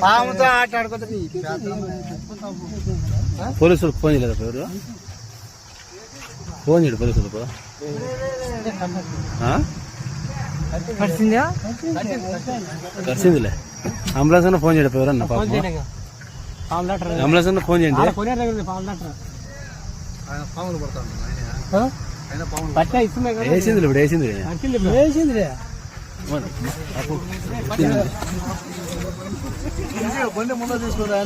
పాముతో ఆట ఆడుకుంటుంది. పోలీసులకు ఫోన్ చేయలేదా ఎవరు? ఫోన్ చేయడు పోలీసులకు. కలిసిందిలే. అంబులెన్స్ అన్న ఫోన్ చేయడం ఎవరన్నా? అంబులెన్స్ అన్న ఫోన్ చేయండి. వేసింది ఇప్పుడు వేసింది. బండి ముందు తీసుకురా.